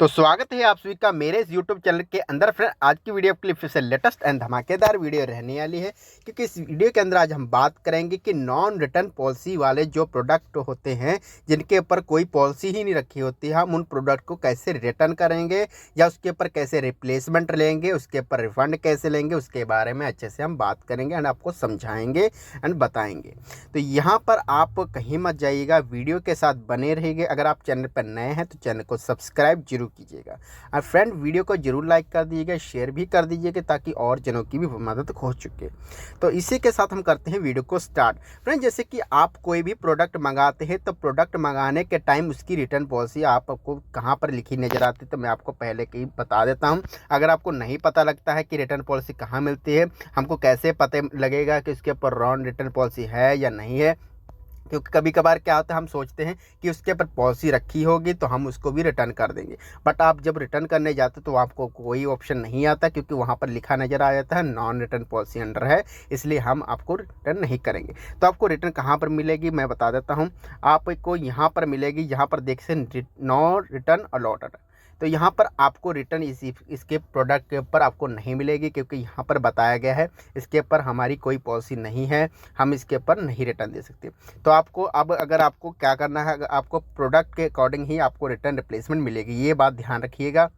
तो स्वागत है आप सभी का मेरे इस यूट्यूब चैनल के अंदर। फ्रेंड, आज की वीडियो क्लिप फिर से लेटेस्ट एंड धमाकेदार वीडियो रहने वाली है, क्योंकि इस वीडियो के अंदर आज हम बात करेंगे कि नॉन रिटर्न पॉलिसी वाले जो प्रोडक्ट होते हैं, जिनके ऊपर कोई पॉलिसी ही नहीं रखी होती है, हम उन प्रोडक्ट को कैसे रिटर्न करेंगे या उसके ऊपर कैसे रिप्लेसमेंट लेंगे, उसके ऊपर रिफंड कैसे लेंगे, उसके बारे में अच्छे से हम बात करेंगे एंड आपको समझाएंगे एंड बताएंगे। तो यहाँ पर आप कहीं मत जाइएगा, वीडियो के साथ बने रहिए। अगर आप चैनल पर नए हैं तो चैनल को सब्सक्राइब जरूर कीजिएगा और फ्रेंड वीडियो को जरूर लाइक कर दीजिएगा, शेयर भी कर दीजिएगा ताकि और जनों की भी मदद हो चुके। तो इसी के साथ हम करते हैं वीडियो को स्टार्ट। फ्रेंड, जैसे कि आप कोई भी प्रोडक्ट मंगाते हैं तो प्रोडक्ट मंगाने के टाइम उसकी रिटर्न पॉलिसी आपको कहाँ पर लिखी नज़र आती है, तो मैं आपको पहले ही बता देता हूँ। अगर आपको नहीं पता लगता है कि रिटर्न पॉलिसी कहाँ मिलती है, हमको कैसे पता लगेगा कि उसके ऊपर रॉन्ग रिटर्न पॉलिसी है या नहीं है, क्योंकि कभी कभार क्या होता है, हम सोचते हैं कि उसके ऊपर पॉलिसी रखी होगी तो हम उसको भी रिटर्न कर देंगे, बट आप जब रिटर्न करने जाते तो आपको कोई ऑप्शन नहीं आता, क्योंकि वहाँ पर लिखा नज़र आ जाता है नॉन रिटर्न पॉलिसी अंडर है, इसलिए हम आपको रिटर्न नहीं करेंगे। तो आपको रिटर्न कहाँ पर मिलेगी मैं बता देता हूँ। आपको यहाँ पर मिलेगी, यहाँ पर देख से नो रिटर्न अलॉटेड। तो यहाँ पर आपको रिटर्न इसके प्रोडक्ट के ऊपर आपको नहीं मिलेगी, क्योंकि यहाँ पर बताया गया है इसके ऊपर हमारी कोई पॉलिसी नहीं है, हम इसके ऊपर नहीं रिटर्न दे सकते। तो आपको अब अगर आपको क्या करना है, आपको प्रोडक्ट के अकॉर्डिंग ही आपको रिटर्न रिप्लेसमेंट मिलेगी, ये बात ध्यान रखिएगा।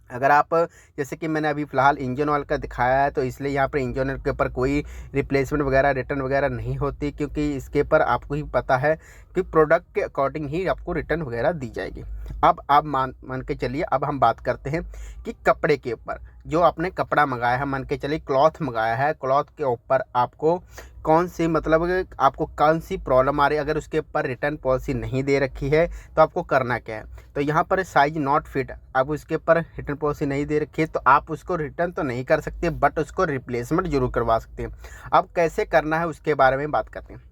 अगर आप, जैसे कि मैंने अभी फ़िलहाल इंजन ऑयल का दिखाया है, तो इसलिए यहाँ पर इंजन ऑयल के ऊपर कोई रिप्लेसमेंट वगैरह रिटर्न वगैरह नहीं होती, क्योंकि इसके ऊपर आपको ही पता है कि प्रोडक्ट के अकॉर्डिंग ही आपको रिटर्न वगैरह दी जाएगी। अब आप मान के चलिए, अब हम बात करते हैं कि कपड़े के ऊपर जो आपने कपड़ा मंगाया है, मान के चलिए क्लॉथ मंगाया है, क्लॉथ के ऊपर आपको कौन सी मतलब आपको कौन सी प्रॉब्लम आ रही है, अगर उसके ऊपर रिटर्न पॉलिसी नहीं दे रखी है तो आपको करना क्या है। तो यहाँ पर साइज नॉट फिट, अब उसके ऊपर रिटर्न पॉलिसी नहीं दे रखी है तो आप उसको रिटर्न तो नहीं कर सकते, बट उसको रिप्लेसमेंट जरूर करवा सकते हैं। अब कैसे करना है उसके बारे में बात करते हैं।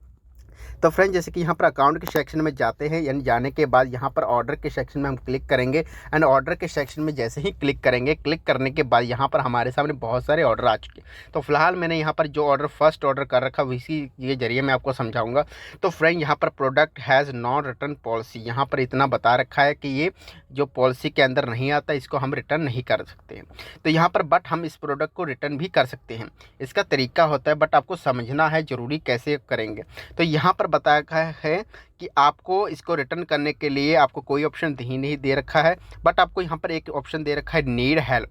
तो फ्रेंड, जैसे कि यहाँ पर अकाउंट के सेक्शन में जाते हैं, यानी जाने के बाद यहाँ पर ऑर्डर के सेक्शन में हम क्लिक करेंगे एंड ऑर्डर के सेक्शन में जैसे ही क्लिक करेंगे, क्लिक करने के बाद यहाँ पर हमारे सामने बहुत सारे ऑर्डर आ चुके हैं। तो फिलहाल मैंने यहाँ पर जो फर्स्ट ऑर्डर कर रखा है इसी के जरिए मैं आपको समझाऊंगा। तो फ्रेंड, यहाँ पर product has non return policy, यहाँ पर इतना बता रखा है कि ये जो पॉलिसी के अंदर नहीं आता, इसको हम रिटर्न नहीं कर सकते हैं। तो यहाँ पर बट हम इस प्रोडक्ट को रिटर्न भी कर सकते हैं, इसका तरीका होता है, बट आपको समझना है जरूरी कैसे करेंगे। तो यहाँ पर बताया है कि आपको इसको रिटर्न करने के लिए आपको कोई ऑप्शन ही नहीं दे रखा है, बट आपको यहाँ पर एक ऑप्शन दे रखा है नीड हेल्प।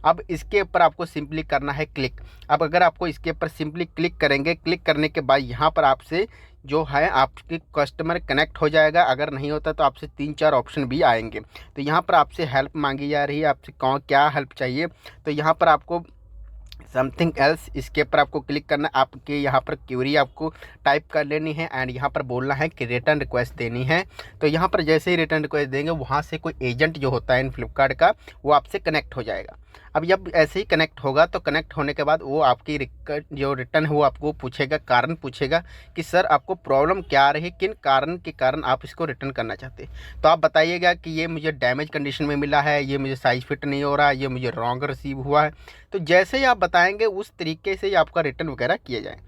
अब इसके ऊपर आपको सिंपली करना है क्लिक। अब अगर आपको इसके ऊपर सिंपली क्लिक करेंगे, क्लिक करने के बाद यहाँ पर आपसे जो है आपके कस्टमर कनेक्ट हो जाएगा, अगर नहीं होता तो आपसे 3-4 ऑप्शन भी आएंगे। तो यहाँ पर आपसे हेल्प मांगी जा रही है, आपसे कौन क्या हेल्प चाहिए, तो यहाँ पर आपको समथिंग एल्स, इसके ऊपर आपको क्लिक करना, आपके यहाँ पर क्यूरी आपको टाइप कर लेनी है एंड यहाँ पर बोलना है कि रिटर्न रिक्वेस्ट देनी है। तो यहाँ पर जैसे ही रिटर्न रिक्वेस्ट देंगे, वहाँ से कोई एजेंट जो होता है इन फ्लिपकार्ट का, वो आपसे कनेक्ट हो जाएगा। अब जब ऐसे ही कनेक्ट होगा तो कनेक्ट होने के बाद वो आपकी जो रिटर्न है वो आपको पूछेगा, कारण पूछेगा कि सर आपको प्रॉब्लम क्या आ रही है, किन कारण के कारण आप इसको रिटर्न करना चाहते हैं। तो आप बताइएगा कि ये मुझे डैमेज कंडीशन में मिला है, ये मुझे साइज फिट नहीं हो रहा है, ये मुझे रॉन्ग रिसीव हुआ है। तो जैसे ही आप बताएंगे उस तरीके से ही आपका रिटर्न वगैरह किया जाए।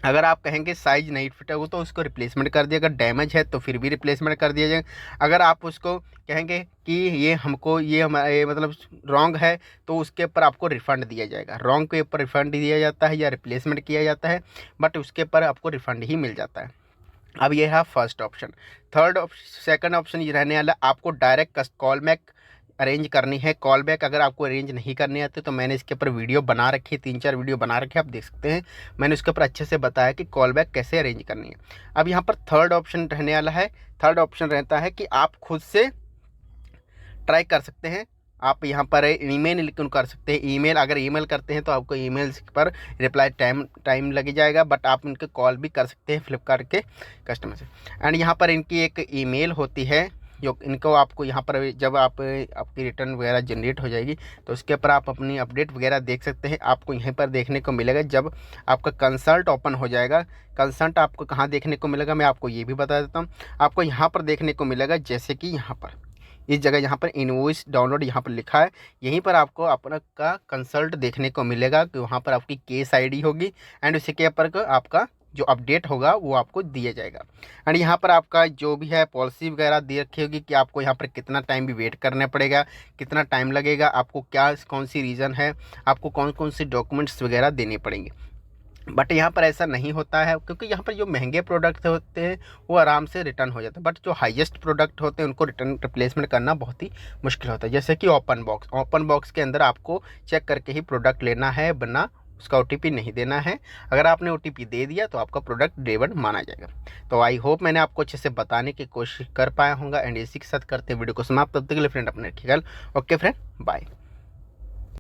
अगर आप कहेंगे साइज़ नहीं फिट है वो तो उसको रिप्लेसमेंट कर दिया, अगर डैमेज है तो फिर भी रिप्लेसमेंट कर दिया जाए। अगर आप उसको कहेंगे कि ये हमको ये हमारे मतलब रॉन्ग है तो उसके ऊपर आपको रिफ़ंड दिया जाएगा। रॉन्ग के ऊपर रिफ़ंड दिया जाता है या रिप्लेसमेंट किया जाता है, बट उसके ऊपर आपको रिफ़ंड ही मिल जाता है। अब ये है फर्स्ट ऑप्शन। सेकंड ऑप्शन ये रहने वाला, आपको डायरेक्ट कॉल बैक अरेंज करनी है। कॉल बैक अगर आपको अरेंज नहीं करनी आती तो मैंने इसके ऊपर वीडियो बना रखी है, 3-4 वीडियो बना रखे आप देख सकते हैं। मैंने उसके ऊपर अच्छे से बताया कि कॉल बैक कैसे अरेंज करनी है। अब यहाँ पर थर्ड ऑप्शन रहने वाला है। थर्ड ऑप्शन रहता है कि आप खुद से ट्राई कर सकते हैं। आप यहाँ पर ईमेल कर सकते हैं। ईमेल अगर ईमेल करते हैं तो आपको ईमेल पर रिप्लाई टाइम लग जाएगा, बट आप उनके कॉल भी कर सकते हैं फ्लिपकार्ट के कस्टमर से। एंड यहाँ पर इनकी एक ईमेल होती है जो इनको आपको यहाँ पर जब आपकी रिटर्न वगैरह जनरेट हो जाएगी तो उसके ऊपर आप अपनी अपडेट वगैरह देख सकते हैं। आपको यहीं पर देखने को मिलेगा जब आपका कंसल्ट ओपन हो जाएगा। कंसल्ट आपको कहाँ देखने को मिलेगा मैं आपको ये भी बता देता हूँ। आपको यहाँ पर देखने को मिलेगा, जैसे कि यहाँ पर इस जगह यहाँ पर इनवॉइस डाउनलोड यहाँ पर लिखा है, यहीं पर आपको अपना का कंसल्ट देखने को मिलेगा कि वहाँ पर आपकी केस आईडी होगी एंड उसी के ऊपर आपका जो अपडेट होगा वो आपको दिया जाएगा। एंड यहाँ पर आपका जो भी है पॉलिसी वगैरह दे रखी होगी कि आपको यहाँ पर कितना टाइम भी वेट करना पड़ेगा, कितना टाइम लगेगा, आपको क्या कौन सी रीज़न है, आपको कौन कौन से डॉक्यूमेंट्स वगैरह देने पड़ेंगे। बट यहाँ पर ऐसा नहीं होता है, क्योंकि यहाँ पर जो महंगे प्रोडक्ट होते हैं वो आराम से रिटर्न हो जाते हैं, बट जो हाईएस्ट प्रोडक्ट होते हैं उनको रिटर्न रिप्लेसमेंट करना बहुत ही मुश्किल होता है। जैसे कि ओपन बॉक्स के अंदर आपको चेक करके ही प्रोडक्ट लेना है, वरना उसका OTP नहीं देना है। अगर आपने OTP दे दिया तो आपका प्रोडक्ट डिलीवर्ड माना जाएगा। तो आई होप मैंने आपको अच्छे से बताने की कोशिश कर पाया होगा। एंड इसी के साथ करते वीडियो को समाप्त। तब तक के लिए फ्रेंड अपने रखिएगा। Okay friend, bye.